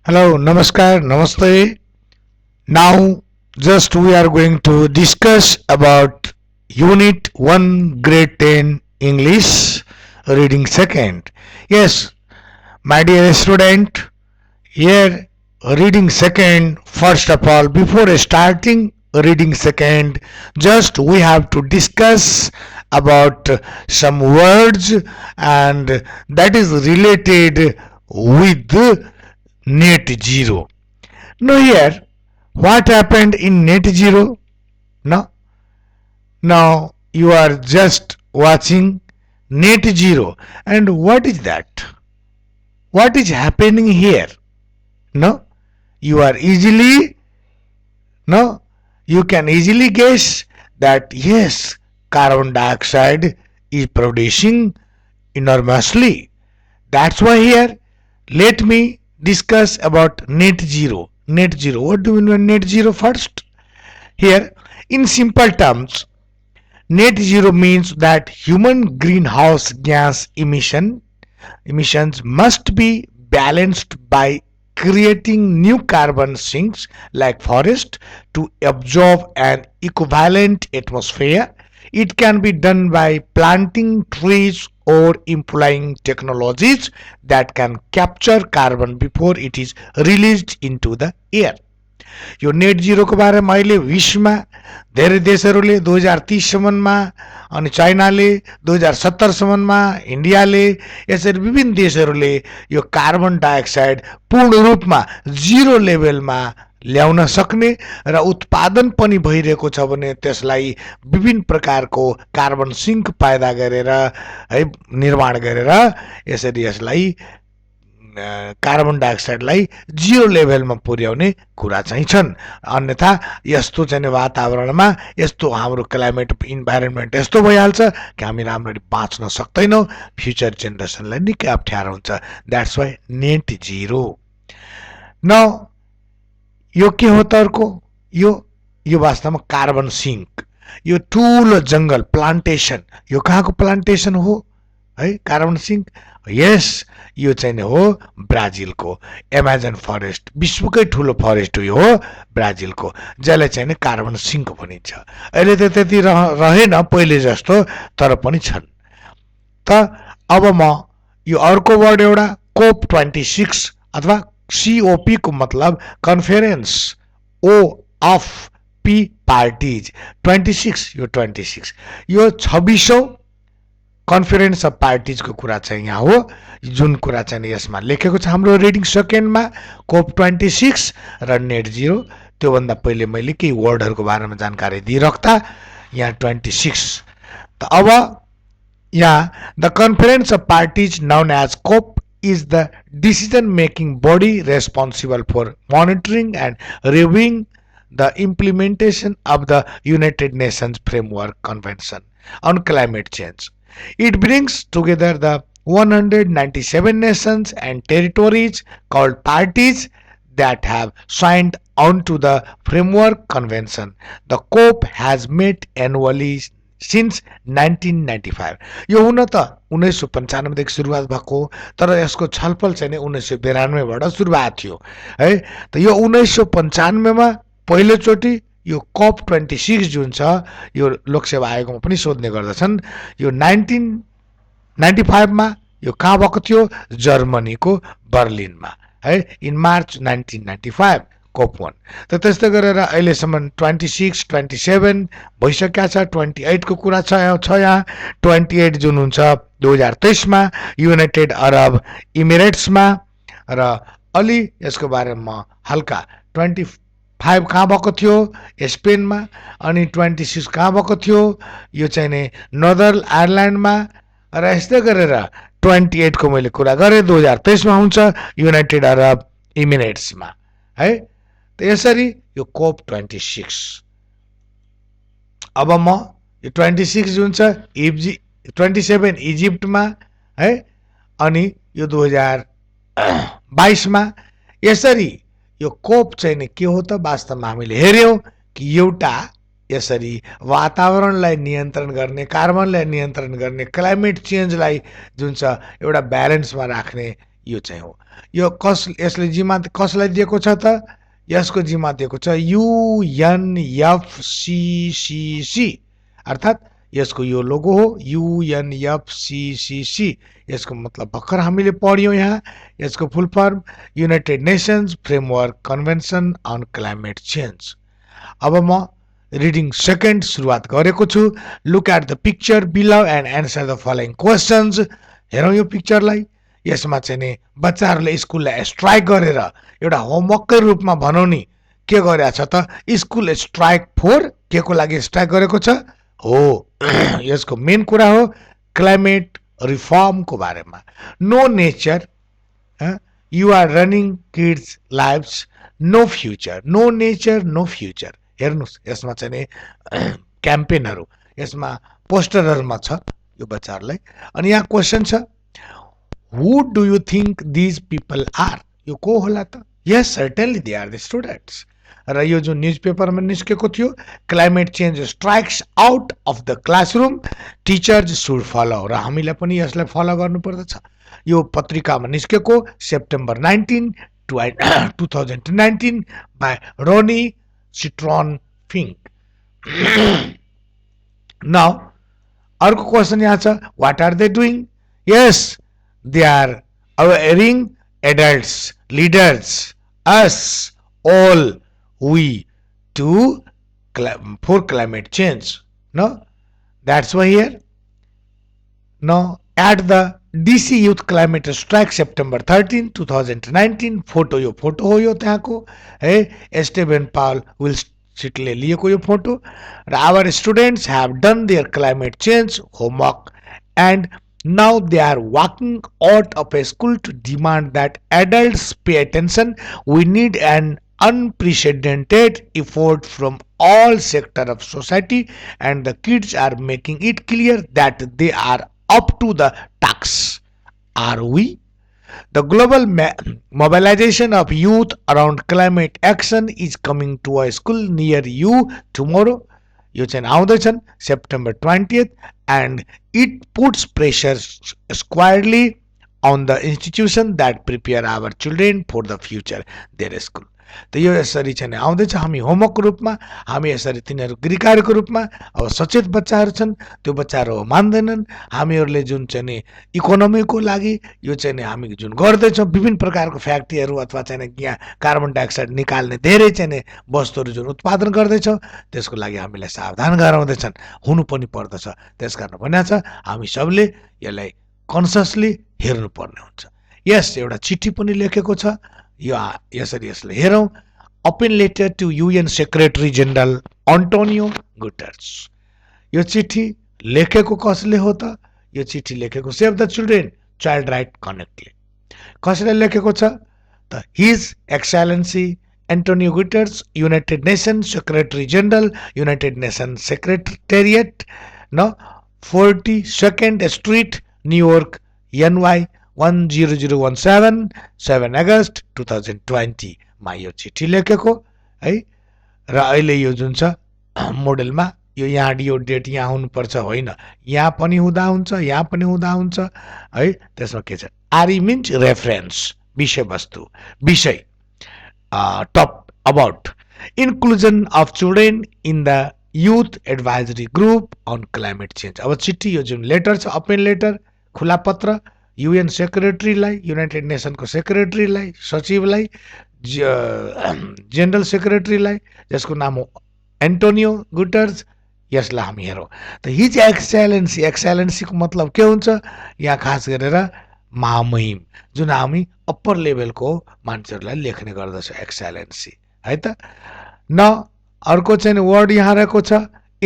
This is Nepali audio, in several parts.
Hello, namaskar, namaste. Now, just we are going to discuss about Unit 1, Grade 10 English, Reading Second. Yes, my dear student, here reading second, first of all, before starting reading second, just we have to discuss about some words and that is related with net zero. Now here, what happened in net zero? No, now you are just watching net zero, and what is that? What is happening here? No, you are easily no, you can easily guess that yes, carbon dioxide is producing enormously. That's why here let me discuss about net zero. Net zero. What do you mean by net zero first? Here, in simple terms, net zero means that human greenhouse gas emissions must be balanced by creating new carbon sinks like forest to absorb an equivalent atmosphere. It can be done by planting trees or employing technologies that can capture carbon before it is released into the air. यो नेट जिरोको बारेमा अहिले विश्वमा धेरै देशहरूले 2030सम्ममा अनि चाइनाले 2070सम्ममा इन्डियाले यसरी विभिन्न देशहरूले यो कार्बन डाइअक्साइड पूर्ण रूपमा जिरो लेभलमा ल्याउन सक्ने र उत्पादन पनि भइरहेको छ भने त्यसलाई विभिन्न प्रकारको कार्बन सिङ्क पैदा गरेर है निर्माण गरेर यसरी यसलाई कार्बन डाइअक्साइडलाई जिरो लेभलमा पुर्याउने कुरा चाहिँ छन्। अन्यथा यस्तो चाहिँ वातावरणमा यस्तो हाम्रो क्लाइमेट इन्भाइरोमेन्ट यस्तो भइहाल्छ कि हामी राम्ररी बाँच्न सक्दैनौँ, फ्युचर जेनेरेसनलाई निकै अप्ठ्यारो हुन्छ। That's why net zero. न यो के हो त अर्को? यो वास्तवमा कार्बन सिङ्क, यो ठुलो जङ्गल प्लान्टेसन, यो कहाँको प्लान्टेसन हो है कार्बन सिङ्क? यस, यो चाहिँ हो ब्राजिलको एमाजन फरेस्ट, विश्वकै ठुलो फरेस्ट यो हो ब्राजिलको, जसलाई चाहिँ कार्बन सिङ्क भनिन्छ। अहिले त त्यति रहेन पहिले जस्तो, तर पनि छन्। त अब म यो अर्को वर्ड एउटा कोप 26 अथवा COP को मतलब कन्फरेन्स ओ अफ पी पार्टिज 26, यो 26 यो 26औं कन्फरेन्स अफ पार्टिजको कुरा चाहिँ यहाँ हो, जुन कुरा चाहिँ यसमा लेखेको छ हाम्रो रिडिङ सेकेन्डमा कोप 26 र नेट जिरो। त्योभन्दा पहिले मैले केही वर्डहरूको बारेमा जानकारी दिइराख्दा यहाँ 26। त अब यहाँ the conference of parties known as COP is the decision-making body responsible for monitoring and reviewing the implementation of the United Nations Framework Convention on Climate Change. It brings together the 197 nations and territories called parties that have signed onto the Framework Convention. The COP has met annually since 1995. यो हुन त 1995 देखि सुरुवात भएको, तर यसको छलफल चाहिँ 1992 बाट सुरुवात थियो है। त यो 1995 मा पहिलोचोटि यो कप 26 जुन छ यो लोकसेवा आयोगमा पनि सोध्ने गर्दछन्। यो 1995 मा यो कहाँ भएको थियो? जर्मनीको बर्लिनमा है, इन मार्च 1995 कोप 1। त त्यस्तै गरेर अहिलेसम्म 26, 27 भइसकेका छ। 28 को कुरा छ यहाँ। 28 जुन हुन्छ 2023 मा युनाइटेड अरब इमिरेट्समा, र अलि यसको बारेमा हल्का 25 कहाँ भएको थियो? स्पेनमा। अनि 26 कहाँ भएको थियो? यो चाहिँ नि नर्दर्न आयरल्यान्डमा। र यस्तै गरेर 28 को मैले कुरा गरेँ 2023 मा हुन्छ युनाइटेड अरब इमिरेट्समा है। त यसरी यो कोप 26। अब म यो 26 जुन छ 27 इजिप्टमा है, अनि यो 2022 मा। यसरी यो कोप चाहिँ नि के हो त? वास्तवमा हामीले हेर्यौं कि एउटा यसरी वातावरणलाई नियन्त्रण गर्ने, कार्बनलाई नियन्त्रण गर्ने, क्लाइमेट चेन्जलाई जुन छ एउटा ब्यालेन्समा राख्ने यो चाहिँ हो। यो यसले जिम्मा कसलाई दिएको छ त? यसको जिम्मा दिएको छ UNFCCC, अर्थात् यसको यो लोगो हो UNFCCC। यसको मतलब भर्खर हामीले पढ्यौँ यहाँ। यसको full form United Nations framework convention on climate change. अब म रिडिङ सेकेन्ड सुरुवात गरेको छु। Look at the picture below and answer the following questions. हेरौँ यो पिक्चरलाई। यसमा चाहिँ नि बच्चाहरूले स्कुललाई स्ट्राइक गरेर एउटा होमवर्ककै रूपमा भनौँ नि के गरेछ त? स्कुल स्ट्राइक फोर के को लागि स्ट्राइक गरेको छ हो? यसको मेन कुरा हो क्लाइमेट रिफर्मको बारेमा। No nature, you are ruining kids lives, no future. No nature no future. हेर्नुहोस् यसमा चाहिँ नि क्याम्पेनहरू यसमा पोस्टरहरूमा छ यो बच्चाहरूलाई। अनि यहाँ क्वेसन छ, who do you think these people are? यो को होला त? Yes, certainly they are the students. र यो जुन न्युज पेपरमा निस्केको थियो, climate change strikes out of the classroom, teachers should follow. र हामीले पनि यसलाई फलो गर्नुपर्दछ। यो पत्रिकामा निस्केको September 19, 2019 by Ronnie Citron Fink. Now अर्को क्वेसन यहाँ छ, what are they doing? Yes, they are awareing adults, leaders, us, all, we to for climate change. No, that's why here. Now at the DC Youth Climate Strike September 13, 2019, photo यो फोटो हो यो त्यहाँको है, एस्टेबन पाल विल सिटले लिएको यो फोटो। र our students have done their climate change homework and now they are walking out of a school to demand that adults pay attention. We need an unprecedented effort from all sectors of society, and the kids are making it clear that they are up to the task. Are we? The global mobilization of youth around climate action is coming to a school near you tomorrow. यो चाहिँ आउँदैछन् September 20th, and it puts pressure squarely on the institution that prepare our children for the future, their school. त यो यसरी चाहिँ आउँदैछ। हामी होमवर्कको रूपमा, हामी यसरी तिनीहरू गृहकार्यको रूपमा। अब सचेत बच्चाहरू छन्, त्यो बच्चाहरू मान्दैनन्। हामीहरूले जुन चाहिँ नि इकोनोमीको लागि यो चाहिँ नि हामी जुन गर्दैछौँ, विभिन्न प्रकारको फ्याक्ट्रीहरू अथवा चाहिँ यहाँ कार्बन डाइअक्साइड निकाल्ने धेरै चाहिँ नि वस्तुहरू जुन उत्पादन गर्दैछौँ, त्यसको लागि हामीलाई सावधान गराउँदैछन्, हुनु पनि पर्दछ। त्यस कारण भनेको छ हामी सबले यसलाई कन्सियसली हेर्नुपर्ने हुन्छ। यस, एउटा चिठी पनि लेखेको छ, यो यसरी यसले हेरौँ। Open letter to UN secretary general Antonio Guterres. यो चिठी लेखेको कसले हो त? यो चिठी लेखेको save the children child right कनेक्टले। कसले लेखेको छ त? His excellency Antonio Guterres, United Nations secretary general, United Nations secretariat, न 42nd स्ट्रिट, न्युयोर्क, NY 10017, 7 अगस्त 2020 मा यो चिठी लेखेको है। र अहिले यो जुन छ मोडेलमा यो यहाँ यो डेट यहाँ हुनुपर्छ होइन, यहाँ पनि हुँदा हुन्छ, यहाँ पनि हुँदा हुन्छ है। त्यसमा के छ? आरई मिन्स रेफरेन्स, विषयवस्तु, विषय, top about inclusion of children in the youth advisory group on climate change. अब चिठी यो जुन लेटर छ, ओपन लेटर, खुला पत्र, UN सेक्रेटरीलाई, युनाइटेड नेसनको सेक्रेटरीलाई, सचिवलाई, जेनरल सेक्रेटरीलाई, जसको नाम हो एन्टोनियो गुटर्स, यसलाई हामी हेरौँ। त हिज एक्सेलेन्सी, एक्सेलेन्सीको मतलब के हुन्छ? यहाँ खास गरेर महामहिम, जुन हामी अप्पर लेभलको मान्छेहरूलाई लेख्ने गर्दछ एक्सेलेन्सी है त। न अर्को चाहिँ वर्ड यहाँ रहेको छ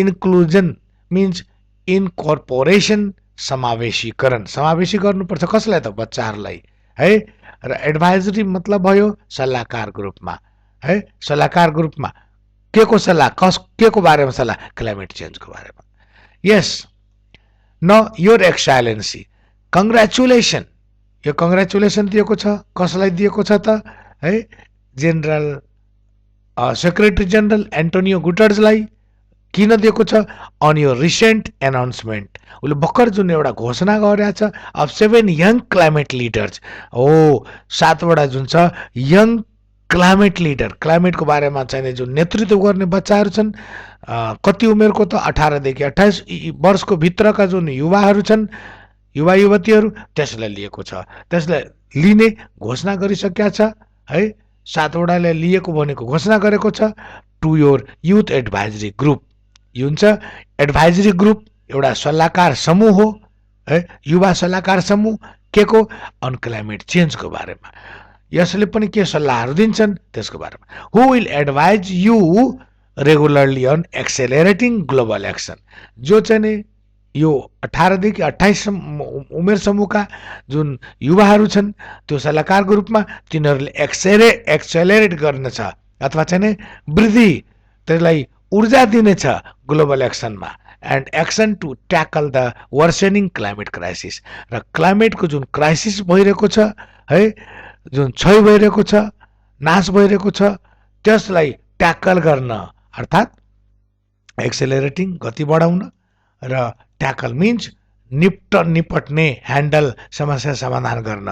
इन्क्लुजन, मिन्स इन्कर्पोरेसन, समावेशीकरण। समावेशी गर्नुपर्छ कसलाई त? बच्चाहरूलाई है। र एडभाइजरी मतलब भयो सल्लाहकारको रूपमा है। सल्लाहकारको रूपमा के को सल्लाह? के को बारेमा सल्लाह? क्लाइमेट चेन्जको बारेमा। यस, न योर एक्सेलेन्सी, कङ्ग्रेचुलेसन। यो कङ्ग्रेचुलेसन दिएको छ, कसलाई दिएको छ त है? जेनरल सेक्रेटरी जनरल एन्टोनियो गुटर्सलाई, किन दिएको छ? अन यो रिसेन्ट एनाउन्समेन्ट, उसले भर्खर जुन एउटा घोषणा गरेको छ अफ 7 यङ क्लाइमेट लिडर्स, हो 7वटा जुन छ यङ क्लाइमेट लिडर, क्लाइमेटको बारेमा चाहिँ जुन नेतृत्व गर्ने बच्चाहरू छन्, कति उमेरको त 18 देखि 28 वर्षको भित्रका जुन युवाहरू छन्, युवा युवतीहरू, त्यसलाई लिएको छ, त्यसलाई लिने घोषणा गरिसकेका छ है। 7वटाले लिएको भनेको घोषणा गरेको छ to your youth advisory group. यो हुन्छ एडभाइजरी ग्रुप, एउटा सल्लाहकार समूह हो है, युवा सल्लाहकार समूह के को? अन क्लाइमेट चेन्जको बारेमा। यसले पनि के सल्लाहहरू दिन्छन् त्यसको बारेमा। Who will advise you regularly on accelerating global action, जो चाहिँ नि यो 18 देखि 28 उमेर समूहका जुन युवाहरू छन् त्यो सल्लाहकारको रूपमा तिनीहरूले एक्सेलरेट गर्न छ अथवा चाहिँ नि वृद्धि, त्यसलाई ऊर्जा दिनेछ ग्लोबल एक्सनमा, and action to tackle the worsening climate crisis. र क्लाइमेटको जुन क्राइसिस भइरहेको छ है, जुन क्षय भइरहेको छ, नाश भइरहेको छ, त्यसलाई ट्याकल गर्न, अर्थात् एक्सेलरेटिङ गति बढाउन, र ट्याकल मिन्स निपट्ने, ह्यान्डल, समस्या समाधान गर्न,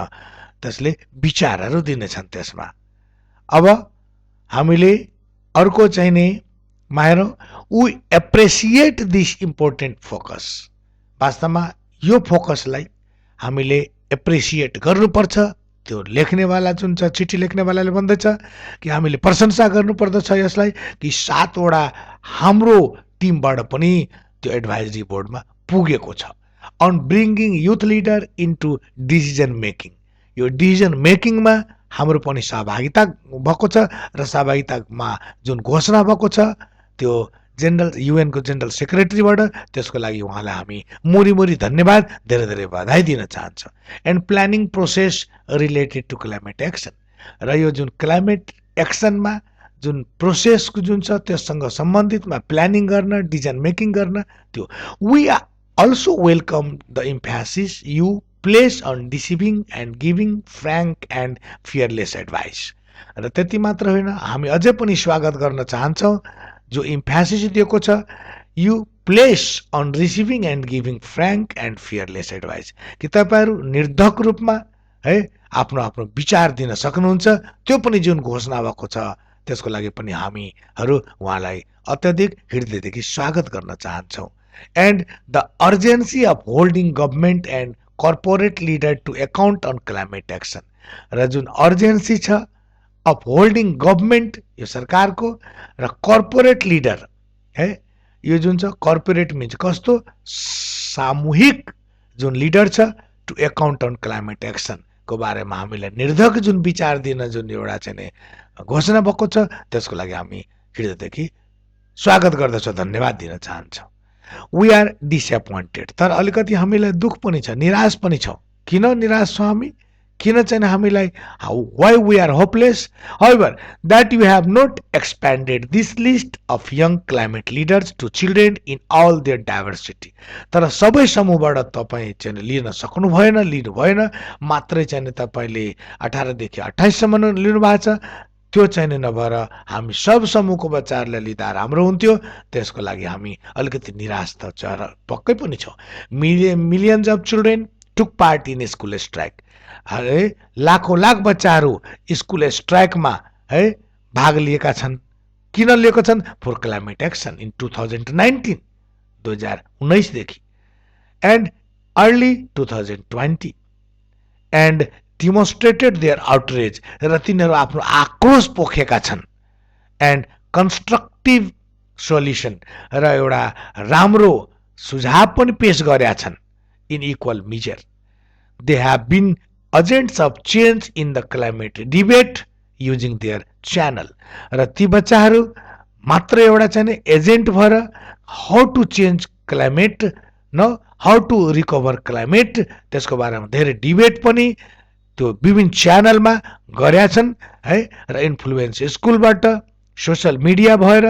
त्यसले विचारहरू दिनेछन् त्यसमा। अब हामीले अर्को चाहिँ नि माहेर, we appreciate this important focus. वास्तवमा यो फोकसलाई हामीले एप्रिसिएट गर्नुपर्छ। त्यो लेख्नेवाला जुन छ, चिठी लेख्नेवालाले भन्दैछ कि हामीले प्रशंसा गर्नुपर्दछ यसलाई, कि 7वटा हाम्रो टिमबाट पनि त्यो एडभाइजरी बोर्डमा पुगेको छ। On bringing youth leader into decision making, यो डिसिजन मेकिङमा हाम्रो पनि सहभागिता भएको छ, र सहभागितामा जुन घोषणा भएको छ त्यो युएनको जेनरल सेक्रेटरीबाट, त्यसको लागि उहाँलाई हामी मुरी धन्यवाद, धेरै धेरै बधाई दिन चाहन्छौँ। And planning process related to climate action, र यो जुन क्लाइमेट एक्सनमा जुन प्रोसेसको जुन छ त्यससँग सम्बन्धितमा प्लानिङ गर्न, डिसिजन मेकिङ गर्न, त्यो we also welcome the emphasis you place on receiving and giving frank and fearless advice. र त्यति मात्र होइन, हामी अझै पनि स्वागत गर्न चाहन्छौँ जो इम्फेसिस दिएको छ, you place on receiving and giving frank and fearless advice, कि तपाईँहरू निर्धक रूपमा है आफ्नो आफ्नो विचार दिन सक्नुहुन्छ। त्यो पनि जुन घोषणा भएको छ त्यसको लागि पनि हामीहरू उहाँलाई अत्यधिक हृदयदेखि स्वागत गर्न चाहन्छौँ। And the urgency of holding government and corporate leader to account on climate action, र जुन अर्जेन्सी छ अफ होल्डिङ गभर्मेन्ट, यो सरकारको, र कर्पोरेट लिडर है, यो जुन छ कर्पोरेट मिन्स कस्तो, सामूहिक जुन लिडर छ टु एकाउन्ट अन क्लाइमेट एक्सनको बारेमा हामीलाई निर्धक जुन विचार दिन जुन एउटा चाहिँ घोषणा भएको छ त्यसको लागि हामी हृदयदेखि स्वागत गर्दछौँ, धन्यवाद दिन चाहन्छौँ। वी आर डिसएपोइन्टेड, तर अलिकति हामीलाई दुःख पनि छ, निराश पनि छौँ। किन निराश छौँ हामी? किन चाहिँ हामीलाई, why we are hopeless? However that you have not expanded this list of young climate leaders to children in all their diversity, तर सबै समूहबाट तपाईँ चाहिँ लिन सक्नु भएन, लिनु भएन, मात्रै चाहिँ तपाईँले 18 देखि 28 सम्म लिनुभएको छ। त्यो चाहिँ नभएर हामी सब समूहको बच्चाहरूलाई लिँदा राम्रो हुन्थ्यो। त्यसको लागि हामी अलिकति निराश त पक्कै पनि छौँ। Millions of children took part in school strike, है लाखौँ लाख बच्चाहरू स्कुल स्ट्राइकमा है भाग लिएका छन्। किन लिएका छन्? फर क्लाइमेट एक्सन इन 2019, 2019 देखि, and early 2020, and demonstrated their outrage, र तिनीहरू आफ्नो आक्रोश पोखेका छन्। एन्ड कन्स्ट्रक्टिभ सोल्युसन, र एउटा राम्रो सुझाव पनि पेश गरेका छन्। In equal measure they have been agents of change in the climate debate using their channel, र ती बच्चाहरू मात्र एउटा चाहिँ एजेन्ट भएर हाउ टु चेन्ज क्लाइमेट, न हाउ टु रिकभर क्लाइमेट, त्यसको बारेमा धेरै डिबेट पनि त्यो विभिन्न च्यानलमा गरेका छन् है। र इन्फ्लुएन्स स्कुलबाट, सोसल मिडिया भएर,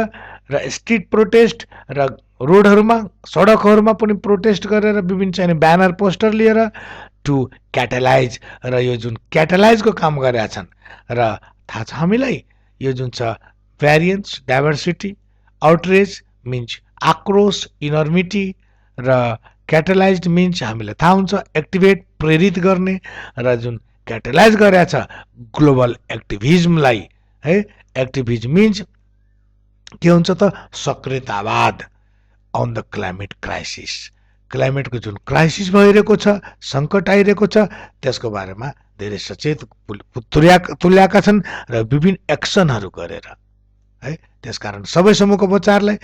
र स्ट्रिट प्रोटेस्ट, र रोडहरूमा, सडकहरूमा पनि प्रोटेस्ट गरेर विभिन्न चाहिँ ब्यानर पोस्टर लिएर टु क्याटलाइज, र यो जुन क्याटलाइजको काम गरेका छन्। र थाहा छ हामीलाई यो जुन छ भ्यारियन्स, डाइभर्सिटी, आउटरेज मिन्स आक्रोश, इनर्मिटी र क्याटलाइज्ड मिन्स हामीलाई थाहा हुन्छ एक्टिभेट, प्रेरित गर्ने, र जुन क्याटलाइज गरेका छ ग्लोबल एक्टिभिजमलाई है। एक्टिभिजम मिन्स के हुन्छ त सक्रियतावाद अन द क्लाइमेट क्राइसिस। क्लाइमेटको जुन क्राइसिस भइरहेको छ, सङ्कट आइरहेको छ, त्यसको बारेमा धेरै सचेत तुल्याएका छन् र विभिन्न एक्सनहरू गरेर है। त्यसकारण सबै समूहको बच्चाहरूलाई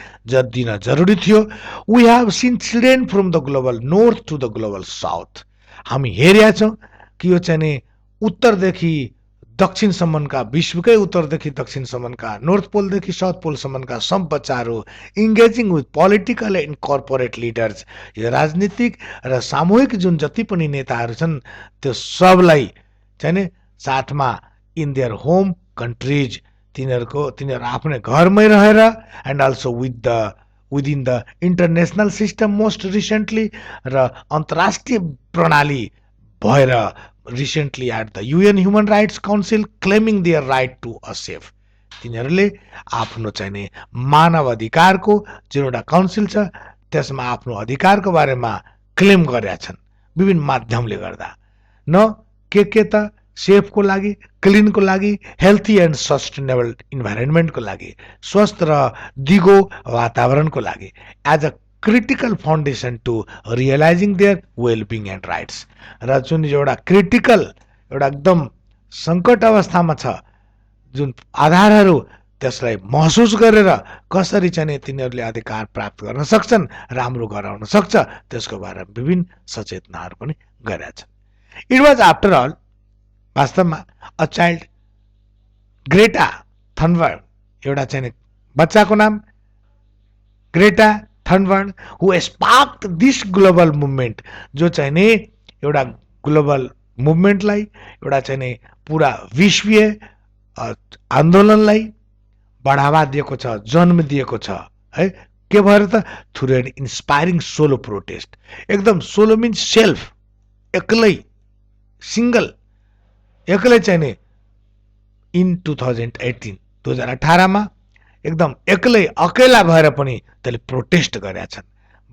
दिन जरुरी थियो। We have seen children from the global north to the global south. हामी हेरेका छौँ कि यो चाहिँ नि उत्तरदेखि दक्षिणसम्मका, विश्वकै उत्तरदेखि दक्षिणसम्मका, नर्थ पोलदेखि साउथ पोलसम्मका सब बच्चाहरू engaging with political and corporate leaders. यो राजनीतिक र सामूहिक जुन जति पनि नेताहरू छन् त्यो सबलाई चाहिँ नि साथमा इन देयर होम कन्ट्रिज, तिनीहरू आफ्नै घरमै रहेर and also within the international system most recently, र अन्तर्राष्ट्रिय प्रणाली भएर recently at the UN human rights council claiming their right to a safe. तिनीहरूले आफ्नो चाहिँ नि मानव अधिकारको जुन एउटा काउन्सिल छ त्यसमा आफ्नो अधिकारको बारेमा क्लेम गरेका छन् विभिन्न माध्यमले गर्दा। न के त सेफको लागि, क्लिनको लागि, हेल्थी एन्ड सस्टेनेबल इन्भाइरोमेन्टको लागि, स्वस्थ र दिगो वातावरणको लागि, as a critical foundation to realising their wellbeing and rights. र जुन एउटा क्रिटिकल, एउटा एकदम सङ्कट अवस्थामा छ जुन आधारहरू, त्यसलाई महसुस गरेर कसरी चाहिँ तिनीहरूले अधिकार प्राप्त गर्न सक्छन्, राम्रो गराउन सक्छ, त्यसको बारेमा विभिन्न सचेतनाहरू पनि गरेका छन्। इट वाज आफ्टर अल वास्तवमा अ चाइल्ड, ग्रेटा थनबर्ग, एउटा चाहिँ बच्चाको नाम Greta Thunberg, who sparked this global movement, जो चाहिँ नि एउटा ग्लोबल मुभमेन्टलाई, एउटा चाहिँ नि पुरा विश्वीय आन्दोलनलाई बढावा दिएको छ, जन्म दिएको छ है। के भएर त through an inspiring solo protest. एकदम सोलो मिन्स सेल्फ, एक्लै, सिङ्गल, एक्लै चाहिँ नि इन 2018 एकदम एक्लै अकेला भएर पनि त्यसले प्रोटेस्ट गरेका छन्।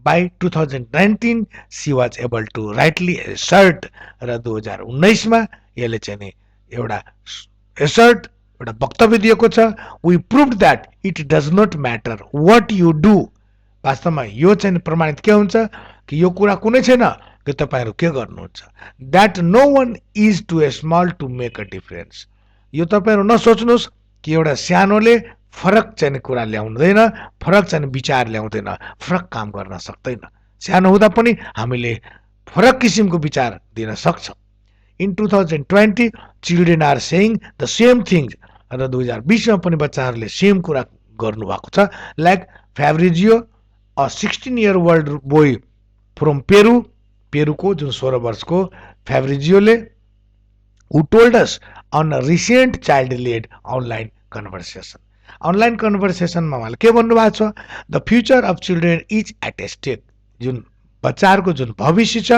By 2019 she was able to rightly assert, र 2019 यसले चाहिँ नि एउटा एसर्ट, एउटा वक्तव्य दिएको छ। We prove that it does not matter what you do. वास्तवमा यो चाहिँ प्रमाणित के हुन्छ कि यो कुरा कुनै छैन कि तपाईँहरू के गर्नुहुन्छ। That no one is too small to make a difference. यो तपाईँहरू नसोच्नुहोस् कि एउटा सानोले फरक चाहिँ कुरा ल्याउँदैन, फरक चाहिँ विचार ल्याउँदैन, फरक काम गर्न सक्दैन। सानो हुँदा पनि हामीले फरक किसिमको विचार दिन सक्छौँ। In 2020 children are saying the same things, र 2020 पनि बच्चाहरूले सेम कुरा गर्नुभएको छ। Like Fabrizio, a 16 year old boy from पेरुको जुन 16 वर्षको फ्याब्रिजियोले, who told us on a recent child led online conversation. Online कन्भर्सेसनमा उहाँले के भन्नुभएको छ, the future of children is at stake. जुन बच्चाहरूको जुन भविष्य छ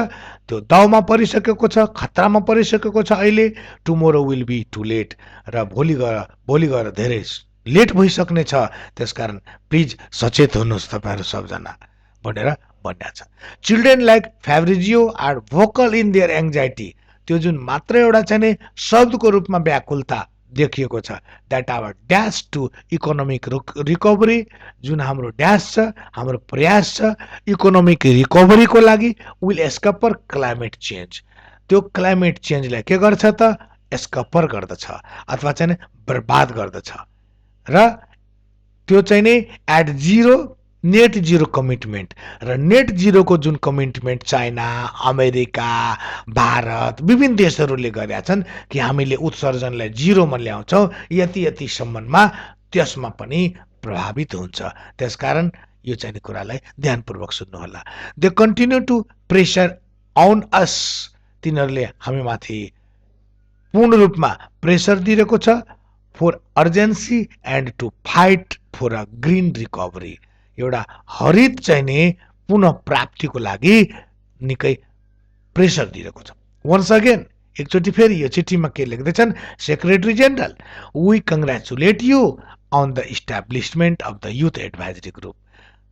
त्यो दाउमा परिसकेको छ, खतरामा परिसकेको छ अहिले। Tomorrow will be too late, र भोलि गएर धेरै लेट भइसक्ने छ। त्यसकारण प्लिज सचेत हुनुहोस् तपाईँहरू सबजना भनेर भन्या छ। Children like Fabrizio are vocal in their anxiety. त्यो जुन मात्र एउटा चाहिँ नि शब्दको रूपमा व्याकुलता देखिएको छ। That our dash to economic recovery, जुन हाम्रो ड्यास छ, हाम्रो प्रयास छ इकोनोमिक रिकभरीको लागि, विल स्कपर क्लाइमेट चेन्ज। त्यो क्लाइमेट चेन्जलाई के गर्छ त स्कपर गर्दछ अथवा चाहिँ बर्बाद गर्दछ। र त्यो चाहिँ नि at zero, net zero commitment, र नेट जिरोको जुन कमिटमेन्ट चाइना, अमेरिका, भारत, विभिन्न देशहरूले गरेका छन् कि हामीले उत्सर्जनलाई जिरोमा ल्याउँछौँ यति सम्ममा, त्यसमा पनि प्रभावित हुन्छ। त्यसकारण यो चाहिँ कुरालाई ध्यानपूर्वक सुन्नुहोला। They continue to pressure on us. तिनीहरूले हामीमाथि पूर्ण रूपमा प्रेसर दिएको छ for urgency and to fight for a green recovery. एउटा हरित चाहिँ नि पुनः प्राप्तिको लागि निकै प्रेसर दिएको छ। वन्स अगेन, एकचोटि फेरि यो चिठीमा के लेख्दैछन्, secretary general, we congratulate you on the establishment of the youth advisory group.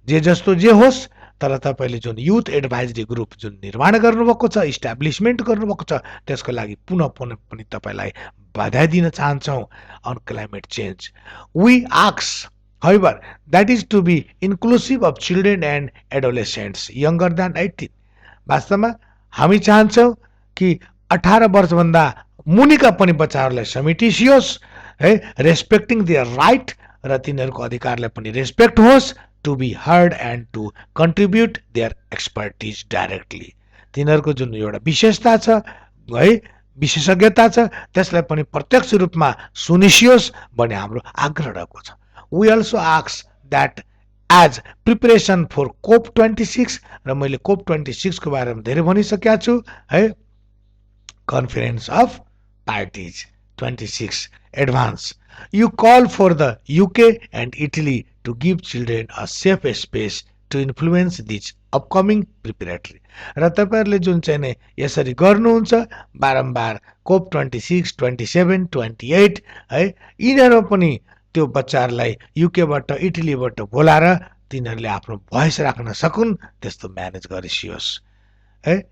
जे जस्तो जे होस्, तर तपाईँले जुन युथ एडभाइजरी ग्रुप जुन निर्माण गर्नुभएको छ, इस्टाब्लिसमेन्ट गर्नुभएको छ, त्यसको लागि पुनः पुनः पनि तपाईँलाई बधाई दिन चाहन्छौँ on climate change. We ask however that is to be inclusive of children and adolescents younger than 18. वास्तवमा हामी चाहन्छौँ कि 18 वर्षभन्दा मुनिका पनि बच्चाहरूलाई समेटियोस् है, रेस्पेक्टिङ देयर राइट, र तिनीहरूको अधिकारलाई पनि रेस्पेक्ट होस्, to be heard and to contribute their expertise directly. तिनीहरूको जुन एउटा विशेषता छ है, विशेषज्ञता छ, त्यसलाई पनि प्रत्यक्ष रूपमा सुनिसियोस् भन्ने हाम्रो आग्रह रहेको छ. We also ask that as preparation for COP26, र मैले COP26 को बारेमा धेरै भनिसकेका छु है, conference of parties 26 advance, you call for the UK and Italy to give children a safe space to influence these upcoming preparatory. र तपाईँहरूले जुन चाहिँ नै यसरी गर्नुहुन्छ बारम्बार COP26, 27, 28 है, यिनीहरू पनि त्यो बच्चाहरूलाई युकेबाट इटलीबाट बोलाएर तिनीहरूले आफ्नो भोइस राख्न सकुन्, त्यस्तो म्यानेज गरिसियोस् है.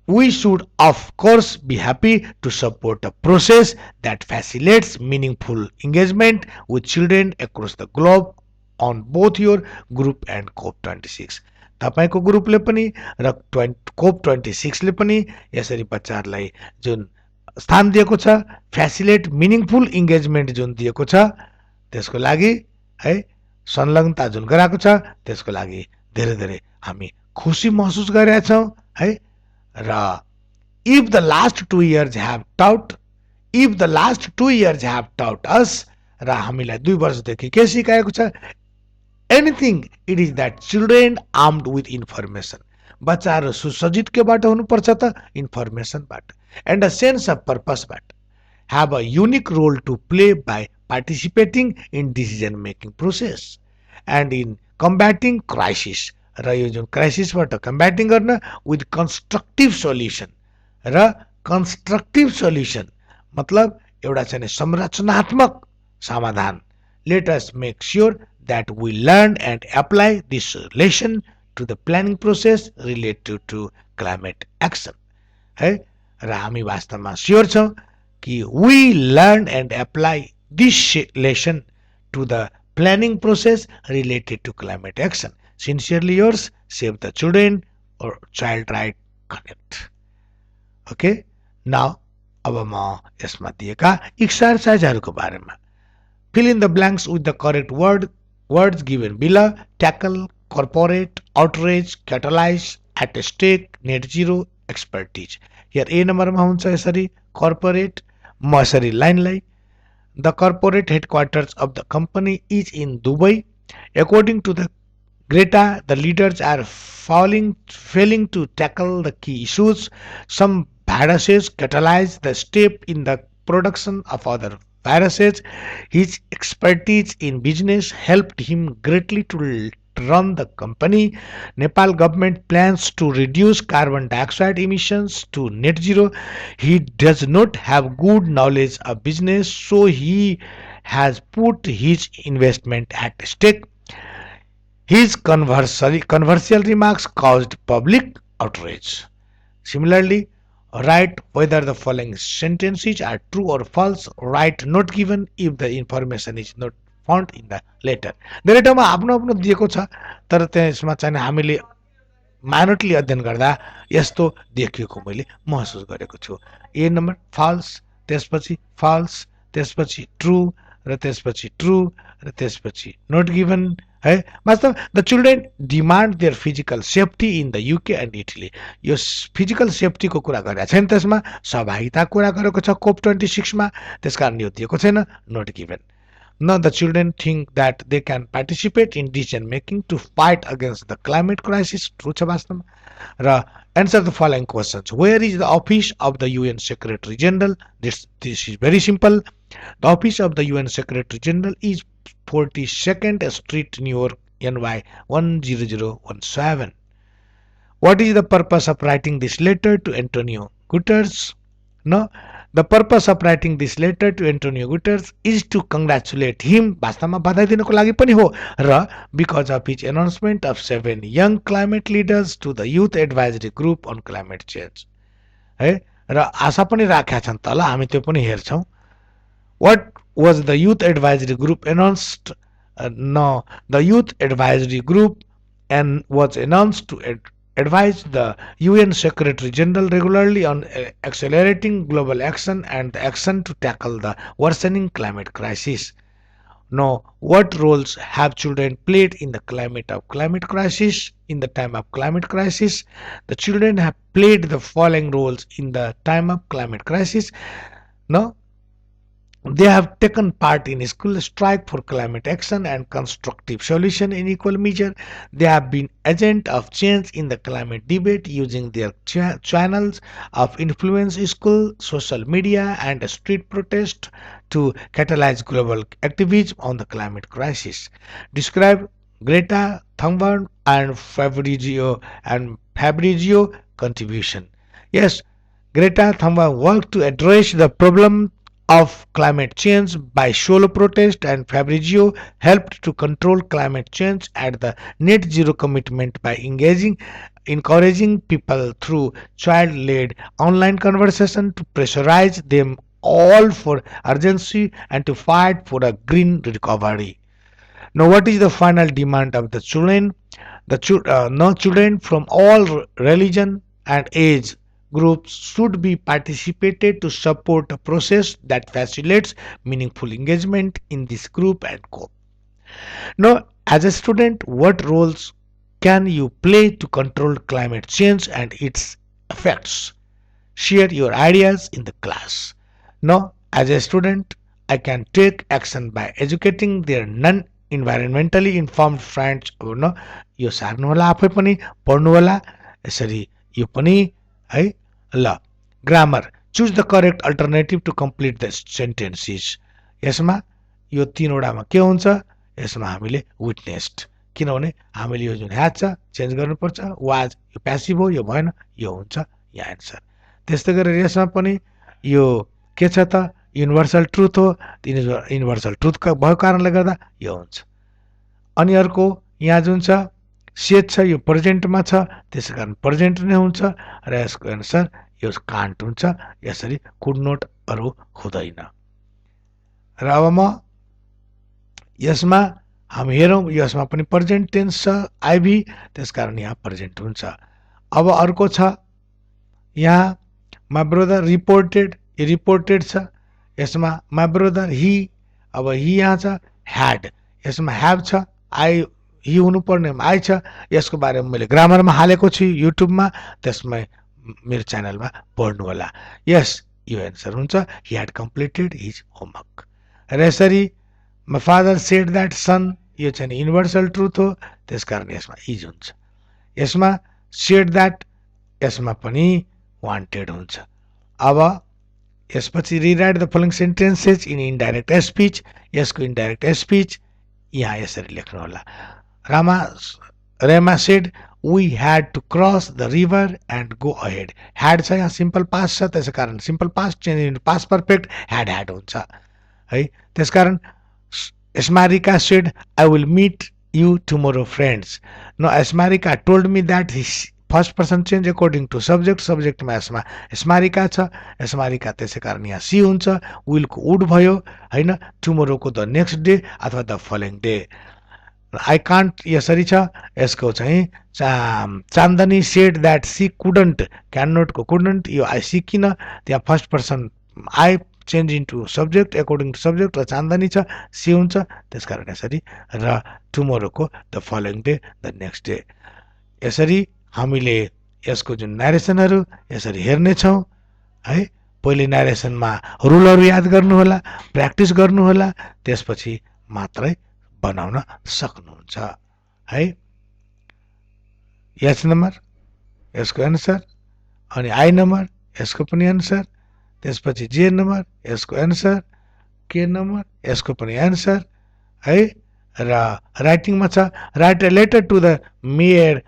We should of course be happy to support a process that facilitates meaningful engagement with children across the globe on both your group and COP26. तपाईको ग्रुपले पनि र COP26 ले पनि यसरी बच्चाहरूलाई जुन स्थान दिएको छ, फ्यासिलिटेट मिनिङफुल इन्गेजमेन्ट जुन दिएको छ, त्यसको लागि है, संलग्नता जुन गराएको छ, त्यसको लागि धेरै धेरै हामी खुसी महसुस गरेका छौँ है. र if the last 2 years have taught us, र हामीलाई 2 वर्षदेखि के सिकाएको छ, anything it is that children armed with information, बच्चाहरू सुसज्जित केबाट हुनुपर्छ त, इन्फर्मेसनबाट, and a sense of purposeबाट, have a unique role to play by participating in decision making process and in combating crisis, र यो जुन क्राइसिसबाट कम्ब्याटिङ गर्न विथ कन्स्ट्रक्टिभ सोल्युसन, र कन्स्ट्रक्टिभ सोल्युसन मतलब एउटा चाहिँ संरचनात्मक समाधान. Let us make sure that we learn and apply this lesson to the planning process related to climate action है. र हामी वास्तवमा स्योर छौँ कि we learn and apply this lesson to the planning process related to climate action. Sincerely yours, Save the Children or Child Right Connect. Okay, now अब म यसमा दिएका एक्सरसाइजहरूको बारेमा. Fill in the blanks with the correct words given below. Tackle corporate outrage, catalyze, at stake, net zero, expertise. Here A नम्बरमा हुन्छ यसरी corporate, म यसरी लाइनलाई. The corporate headquarters of the company is in Dubai. According to the Greta, the leaders are failing to tackle the key issues. Some viruses catalyze the step in the production of other viruses. His expertise in business helped him greatly to run the company. Nepal government plans to reduce carbon dioxide emissions to net zero. He does not have good knowledge of business, so he has put his investment at stake. His controversial remarks caused public outrage. Similarly, write whether the following sentences are true or false. Write not given if the information is not found in the letter. धेरै ठाउँमा आफ्नो आफ्नो दिएको छ, तर त्यसमा चाहिँ हामीले माइनोटली अध्ययन गर्दा यस्तो देखिएको मैले महसुस गरेको छु. ए नम्बर फाल्स, त्यसपछि फाल्स, त्यसपछि ट्रू, र त्यसपछि ट्रू, र त्यसपछि नोट गिभन है. वास्तव the children demand their physical safety in the UK and Italy. यो फिजिकल सेफ्टीको कुरा गरेको छैन, त्यसमा सहभागिता कुरा गरेको छ COP26 मा, त्यसकारण यो दिएको छैन नोट गिभन. न the children think that they can participate in decision making to fight against the climate crisis. True छ वास्तवमा. र answer the following questions. Where is the office of the UN Secretary General? This is very simple. The office of the UN Secretary General is 42nd Street, New York, NY 10017. What is the purpose of writing this letter to Antonio Guterres? No, The purpose of writing this letter to Antonio Guterres is to congratulate him, वास्तवमा बधाई दिनको लागि पनि हो, र because of his announcement of 7 young climate leaders to the youth advisory group on climate change. है र आशा पनि राखेका छन् तल, हामी त्यो पनि हेर्छौं. What was the youth advisory group announced? No, the youth advisory group and was announced to advise the UN Secretary General regularly on accelerating global action and the action to tackle the worsening climate crisis. Now, what roles have children played in the climate crisis? In the time of climate crisis, the children have played the following roles in the time of climate crisis. Now, they have taken part in school strike for climate action and constructive solution in equal measure. They have been agent of change in the climate debate using their channels of influence, school, social media, and street protest to catalyze global activism on the climate crisis. Describe Greta Thunberg and Fabrizio contribution. Yes, Greta Thunberg worked to address the problem of climate change by solo protest, and Fabrizio helped to control climate change at the net zero commitment by encouraging people through child-led online conversation to pressurize them all for urgency and to fight for a green recovery. Now, what is the final demand of the children? No children from all religion and age groups should be participated to support a process that facilitates meaningful engagement in this group and co. Now, as a student, what roles can you play to control climate change and its effects? Share your ideas in the class. Now, as a student, I can take action by educating their non-environmentally informed friends. यो सार्नु होला, आफै पनि पढ्नु होला. यसरी यो पनि है ल. Grammar, choose the correct alternative to complete the sentences. यसमा यो तीनवटामा के हुन्छ? यसमा हामीले विटनेस्ड, किनभने हामीले यो जुन ह्याज छ चेन्ज गर्नुपर्छ, वाज यो प्यासिभ हो, यो भएन, यो हुन्छ यहाँ एन्सर. त्यस्तै गरेर यसमा पनि यो के छ त? युनिभर्सल ट्रुथ हो. युनिभर्सल ट्रुथ भएको कारणले गर्दा यो हुन्छ. अनि अर्को यहाँ जुन छ सेट छ, यो प्रेजेन्टमा छ, त्यसै कारण प्रेजेन्ट नै हुन्छ र यसको एन्सर यो कान्ट हुन्छ. यसरी कुड नोटहरू हुँदैन. र अब म यसमा हामी हेरौँ, यसमा पनि प्रेजेन्ट टेन्स छ, आइभी, त्यसकारण यहाँ प्रेजेन्ट हुन्छ. अब अर्को छ यहाँ माई ब्रदर रिपोर्टेड, यो रिपोर्टेड छ. यसमा माई ब्रदर हि, अब हि यहाँ छ. ह्याड, यसमा ह्याभ छ, आई हि हुनुपर्ने आई छ. यसको बारेमा मैले ग्रामरमा हालेको छु युट्युबमा, त्यसमा मेरो च्यानलमा पढ्नु होला. यस, यो एन्सर हुन्छ. He had completed his homework. र यसरी माई फादर सेड द्याट सन, यो चाहिँ युनिभर्सल ट्रुथ हो, त्यसकारण यसमा इज हुन्छ. यसमा सेड द्याट, यसमा पनि वान्टेड हुन्छ. अब यसपछि rewrite the following sentences in indirect speech. यसको इन्डाइरेक्ट स्पिच यहाँ यसरी लेख्नु होला. Rema said we had to cross the river and go ahead. Had छ, यहाँ सिम्पल पास्ट छ, त्यसै कारण simple past change into past perfect had had हुन्छ है. त्यसकारण Smarika said I will meet you tomorrow friends. No Smarika told me that first person change according to subject, सब्जेक्टमा यसमा एस्मारिका छ, एस्मारिका, त्यसै कारण यहाँ सी हुन्छ. विलको वुड भयो होइन, टुमोरोको द नेक्स्ट डे अथवा the following day. I can't यसरी छ. यसको चाहिँ Chandni said that she couldn't, can नोटको कुडन्ट, यो आई सी किन, त्यहाँ first person I change into subject according to subject र चान्दनी छ, सी हुन्छ, त्यसकारण यसरी. र टुमोरोको the following day, the next day. यसरी हामीले यसको जुन न्यारेसनहरू यसरी हेर्नेछौँ है. पहिले न्यारेसनमा रुलहरू याद गर्नुहोला, प्र्याक्टिस गर्नुहोला, त्यसपछि मात्रै बनाउन सक्नुहुन्छ है. एच नम्बर यसको एन्सर, अनि आई नम्बर यसको पनि एन्सर, त्यसपछि जे नम्बर यसको एन्सर, के नम्बर यसको पनि एन्सर है. र राइटिङमा छ write a letter to the mayor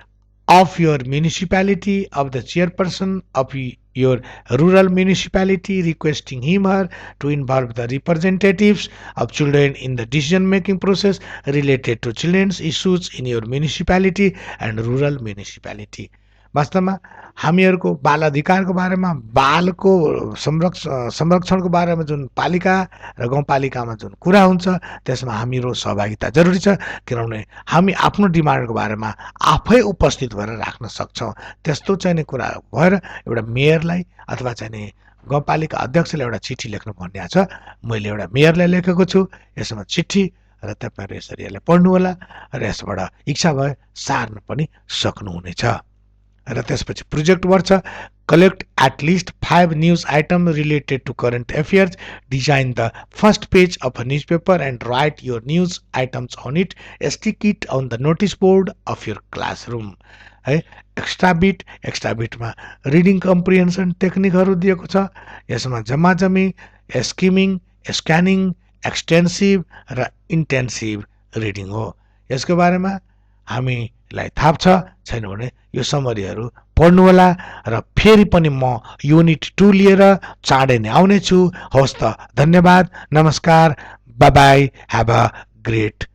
of your municipality, of the chairperson of your rural municipality, requesting him or her to involve the representatives of children in the decision making process related to children's issues in your municipality and rural municipality. वास्तवमा हामीहरूको बाल अधिकारको बारेमा बालको संरक्षणको बारेमा जुन पालिका र गाउँपालिकामा जुन कुरा हुन्छ त्यसमा हाम्रो सहभागिता जरुरी छ, किनभने हामी आफ्नो डिमान्डको बारेमा आफै उपस्थित भएर राख्न सक्छौँ। त्यस्तो चाहिने कुरा भएर एउटा मेयरलाई अथवा चाहिने गाउँपालिका अध्यक्षले एउटा चिठी लेख्नु भन्ने छ। मैले एउटा मेयरलाई लेखेको छु यसमा चिठी, र तपाईँहरू यसरी यसलाई पढ्नुहोला र यसबाट इच्छा भए सार्न पनि सक्नुहुनेछ। र त्यसपछि प्रोजेक्ट वर्क छ। Collect at least 5 news items related to current affairs. Design the first page of a newspaper and write your news items on it. Stick it on the notice board of your classroom. है, एक्स्ट्रा बिटमा रिडिङ कम्प्रिहेन्सन टेक्निकहरू दिएको छ। यसमा जम्माजमी, स्किमिङ, स्क्यानिङ, एक्सटेन्सिभ र इन्टेन्सिभ रिडिङ हो। यसको बारेमा हामीलाई थाहा छ छैन भने यो समरीहरू पढ्नुहोला र फेरि पनि म युनिट 2 लिएर चाँडै नै आउनेछु। हवस् त, धन्यवाद, नमस्कार, by by, have a great